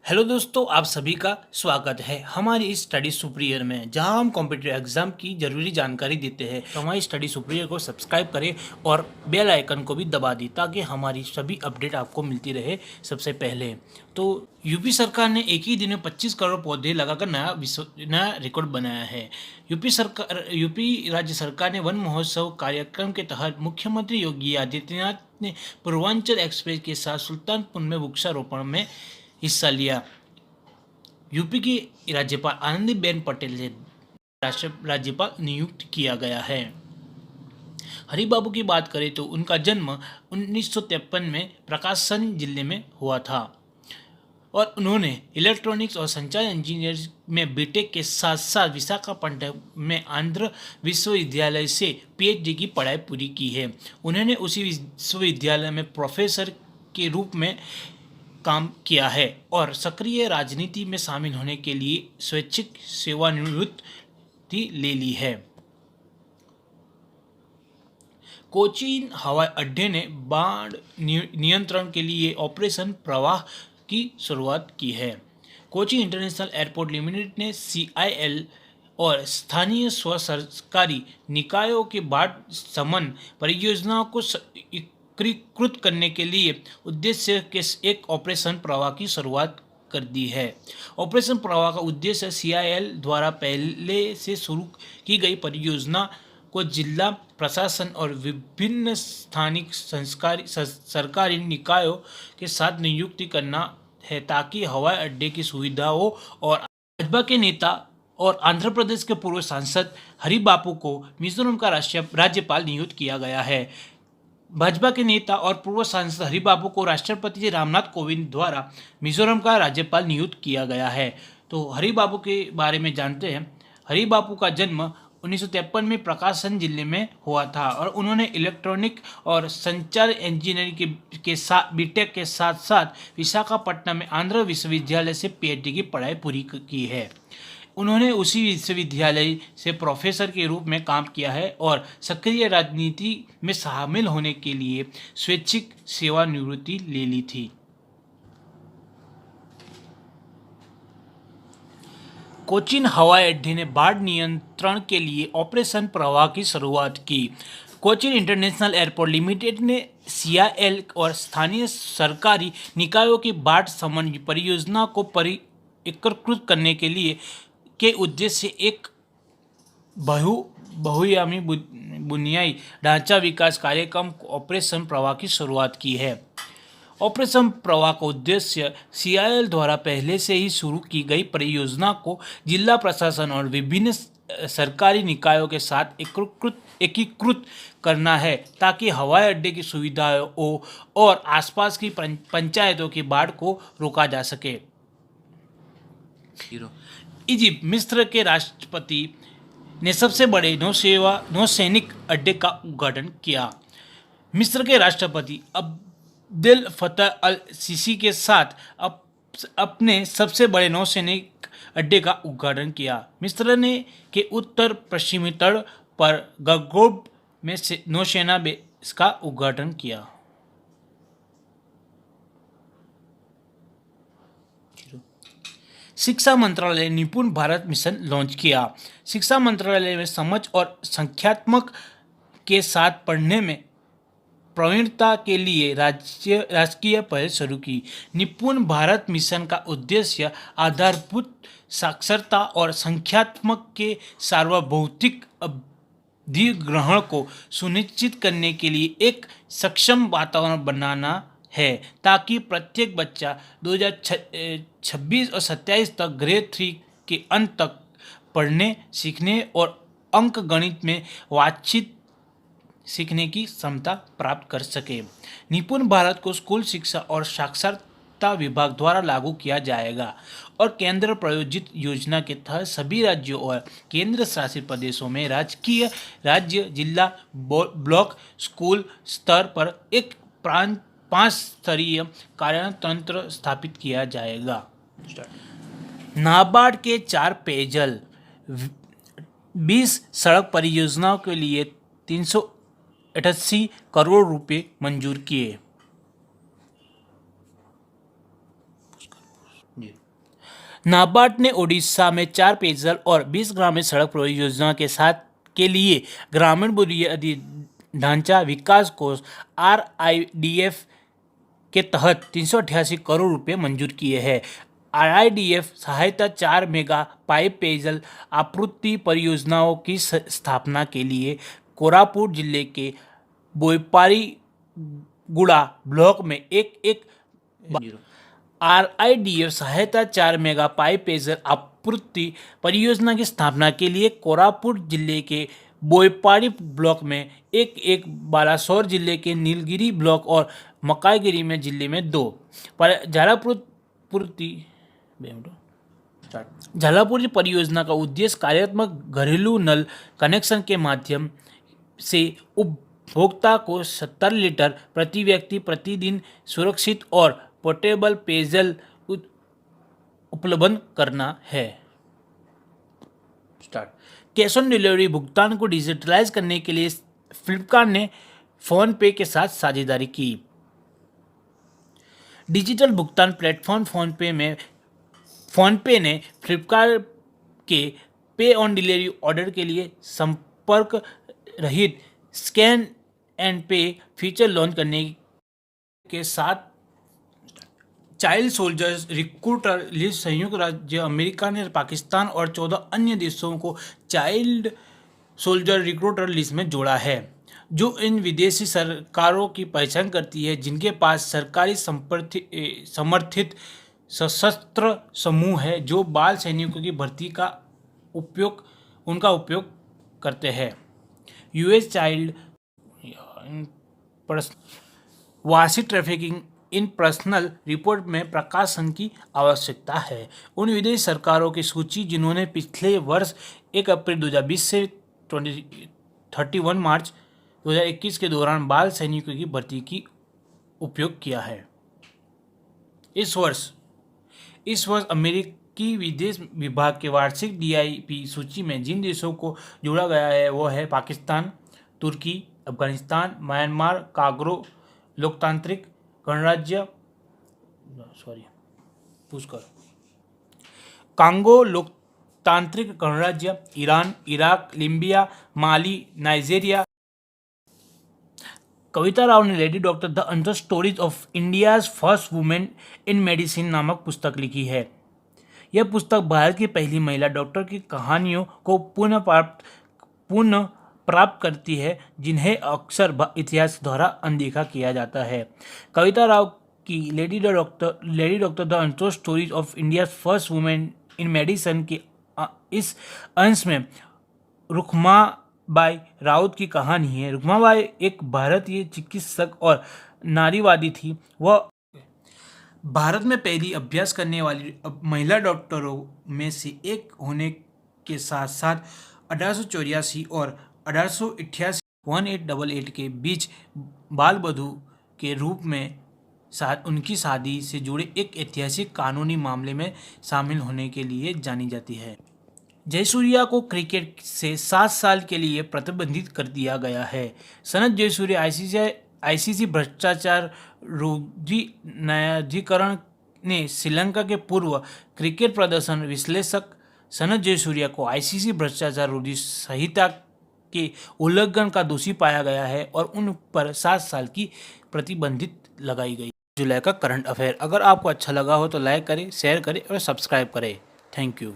Hello दोस्तों, आप सभी का स्वागत है हमारी इस स्टडी सुपीरियर में, जहां हम कॉम्पिटिटिव एग्जाम की ज़रूरी जानकारी देते हैं। तो हमारी स्टडी सुपीरियर को सब्सक्राइब करें और बेल आइकन को भी दबा दें ताकि हमारी सभी अपडेट आपको मिलती रहे सबसे पहले। तो यूपी सरकार ने एक ही दिन में 25 करोड़ पौधे लगाकर नया रिकॉर्ड बनाया है। यूपी राज्य सरकार ने वन महोत्सव कार्यक्रम के तहत मुख्यमंत्री योगी आदित्यनाथ ने पूर्वांचल एक्सप्रेस के साथ सुल्तानपुर में वृक्षारोपण में हिस्सा लिया। यूपी की राज्यपाल आनंदीबेन पटेल से राज्यपाल नियुक्त किया गया है। हरिबाबू की बात करें तो उनका जन्म 1953 में प्रकाशन जिले में हुआ था और उन्होंने इलेक्ट्रॉनिक्स और संचार इंजीनियरिंग में बीटेक के साथ साथ विशाखापट्टनम में आंध्र विश्वविद्यालय से पीएचडी की पढ़ाई पूरी की है। उन्होंने उसी विश्वविद्यालय में प्रोफेसर के रूप में काम किया है और सक्रिय राजनीति में शामिल होने के लिए स्वैच्छिक सेवानिवृत्ति ले ली है। कोचीन हवाई अड्डे ने बाढ़ नियंत्रण के लिए ऑपरेशन प्रवाह की शुरुआत की है। कोची इंटरनेशनल एयरपोर्ट लिमिटेड ने सीआईएल और स्थानीय स्व सरकारी निकायों के बाढ़ शमन परियोजनाओं को एकीकृत करने के लिए उद्देश्य के एक ऑपरेशन प्रवाह की शुरुआत कर दी है। ऑपरेशन प्रवाह का उद्देश्य सीआईएल द्वारा पहले से शुरू की गई परियोजना को जिला प्रशासन और विभिन्न स्थानिक सरकारी निकायों के साथ नियुक्ति करना है ताकि हवाई अड्डे की सुविधाओं और भाजपा के नेता और आंध्र प्रदेश के पूर्व सांसद हरिबापू को मिजोरम का राज्यपाल नियुक्त किया गया है। भाजपा के नेता और पूर्व सांसद हरिबाबू को राष्ट्रपति रामनाथ कोविंद द्वारा मिजोरम का राज्यपाल नियुक्त किया गया है। तो हरिबाबू के बारे में जानते हैं। हरिबाबू का जन्म 1953 में प्रकाशन जिले में हुआ था और उन्होंने इलेक्ट्रॉनिक और संचार इंजीनियरिंग के साथ बीटेक के साथ साथ विशाखापट्टनम में आंध्र विश्वविद्यालय से पीएचडी की पढ़ाई पूरी की है। उन्होंने उसी विश्वविद्यालय से प्रोफेसर के रूप में काम किया है और सक्रिय राजनीति में शामिल होने के लिए स्वैच्छिक सेवानिवृत्ति ले ली थी। कोचीन हवाई अड्डे ने बाढ़ नियंत्रण के लिए ऑपरेशन प्रवाह की शुरुआत की। कोचीन इंटरनेशनल एयरपोर्ट लिमिटेड ने सीआईएल और स्थानीय सरकारी निकायों की बाढ़ शमन परियोजना को एकीकृत करने के लिए के उद्देश्य से एक बहुआयामी बुनियादी ढांचा विकास कार्यक्रम ऑपरेशन प्रवाह की शुरुआत की है। ऑपरेशन प्रवाह का उद्देश्य सीआईएल द्वारा पहले से ही शुरू की गई परियोजना को जिला प्रशासन और विभिन्न सरकारी निकायों के साथ एकीकृत करना है ताकि हवाई अड्डे की सुविधाओं और आसपास की पंचायतों की बाढ़ को रोका जा सके। इजिप्ट मिस्र के राष्ट्रपति ने सबसे बड़े नौसैनिक अड्डे का उद्घाटन किया। मिस्र के राष्ट्रपति अब्देल फतह अल सीसी के साथ अपने सबसे बड़े नौसैनिक अड्डे का उद्घाटन किया। मिस्र ने के उत्तर पश्चिमी तट पर गर्गोब में नौसेना बेस का उद्घाटन किया। शिक्षा मंत्रालय ने निपुण भारत मिशन लॉन्च किया। शिक्षा मंत्रालय में समझ और संख्यात्मक के साथ पढ़ने में प्रवीणता के लिए राजकीय पहल शुरू की। निपुण भारत मिशन का उद्देश्य आधारभूत साक्षरता और संख्यात्मक के सार्वभौमिक अधिग्रहण को सुनिश्चित करने के लिए एक सक्षम वातावरण बनाना है ताकि प्रत्येक बच्चा 2026 और 27 तक ग्रेड 3 के अंत तक पढ़ने सीखने और अंक गणित में बातचीत सीखने की क्षमता प्राप्त कर सके। निपुण भारत को स्कूल शिक्षा और साक्षरता विभाग द्वारा लागू किया जाएगा और केंद्र प्रायोजित योजना के तहत सभी राज्यों और केंद्र शासित प्रदेशों में राज्य जिला ब्लॉक स्कूल स्तर पर एक 5 स्तरीय कार्यान्वयन तंत्र स्थापित किया जाएगा। नाबार्ड के 4 पेयजल 20 सड़क परियोजनाओं के लिए 388 करोड़ रुपए मंजूर किए। नाबार्ड ने ओडिशा में 4 पेयजल और 20 ग्रामीण सड़क परियोजना के लिए ग्रामीण बुनियादी ढांचा विकास कोष RIDF के तहत 388 करोड़ रुपए मंजूर किए हैं। RIDF सहायता 4 मेगा पाइप पेयजल आपूर्ति परियोजनाओं की स्थापना के लिए कोरापुट जिले के बोईपारीगुड़ा ब्लॉक में RIDF सहायता 4 मेगा पाइप पेयजल आपूर्ति परियोजना की स्थापना के लिए कोरापुट जिले के बोईपारी ब्लॉक में एक बालासोर जिले के नीलगिरी ब्लॉक और मकाईगिरी में जिले में 2 पर झालापुर परियोजना का उद्देश्य कार्यात्मक घरेलू नल कनेक्शन के माध्यम से उपभोक्ता को 70 लीटर प्रति व्यक्ति प्रतिदिन सुरक्षित और पोर्टेबल पेयजल उपलब्ध करना है। कैश ऑन डिलीवरी भुगतान को डिजिटलाइज करने के लिए फ्लिपकार्ट ने फोन पे के साथ साझेदारी की। डिजिटल भुगतान प्लेटफॉर्म फोन पे ने फ्लिपकार्ट के पे ऑन डिलीवरी ऑर्डर के लिए संपर्क रहित scan and pay feature launch करने के साथ चाइल्ड सोल्जर्स रिक्रूटर लिस्ट संयुक्त राज्य अमेरिका ने पाकिस्तान और 14 अन्य देशों को चाइल्ड सोल्जर रिक्रूटर लिस्ट में जोड़ा है, जो इन विदेशी सरकारों की पहचान करती है जिनके पास सरकारी समर्थित सशस्त्र समूह है जो बाल सैनिकों की भर्ती का उपयोग करते हैं। US चाइल्ड वार्षिक ट्रैफिकिंग इन पर्सनल रिपोर्ट में प्रकाशन की आवश्यकता है। उन विदेशी सरकारों की सूची जिन्होंने पिछले वर्ष 1 अप्रैल 2020 से 31 मार्च 2021 के दौरान बाल सैनिकों की भर्ती की उपयोग किया है। इस वर्ष अमेरिकी विदेश विभाग के वार्षिक DIP सूची में जिन देशों को जोड़ा गया है वो है पाकिस्तान, तुर्की, अफगानिस्तान, म्यांमार, कांगो लोकतांत्रिक गणराज्य, ईरान, इराक, लीबिया, माली, नाइजीरिया। कविता राव ने lady doctor the untold stories of India's first women in medicine नामक पुस्तक लिखी है। यह पुस्तक भारत की पहली महिला डॉक्टर की कहानियों को पुनः प्राप्त करती है जिन्हें अक्सर इतिहास द्वारा अनदेखा किया जाता है। कविता राव की lady doctor the untold stories of India first women in medicine के इस अंश में रुखमाबाई राउत की कहानी है। रुखमाबाई एक भारतीय चिकित्सक और नारीवादी थी। वह भारत में पहली अभ्यास करने वाली महिला डॉक्टरों में से एक होने के साथ साथ 1884 और 1888 1888 के बीच बाल वधू के रूप में उनकी शादी से जुड़े एक ऐतिहासिक कानूनी मामले में शामिल होने के लिए जानी जाती है। जयसूर्या को क्रिकेट से 7 साल के लिए प्रतिबंधित कर दिया गया है। सनत जयसूर्या ICC भ्रष्टाचार रोधी न्यायाधिकरण ने श्रीलंका के पूर्व क्रिकेट प्रदर्शन विश्लेषक सनत जयसूर्या को ICC भ्रष्टाचार रोधी संहिता के उल्लंघन का दोषी पाया गया है और उन पर 7 साल की प्रतिबंधित लगाई गई। जुलाई का करंट अफेयर। अगर आपको अच्छा लगा हो तो लाइक करें, शेयर करें और सब्सक्राइब करें। Thank you.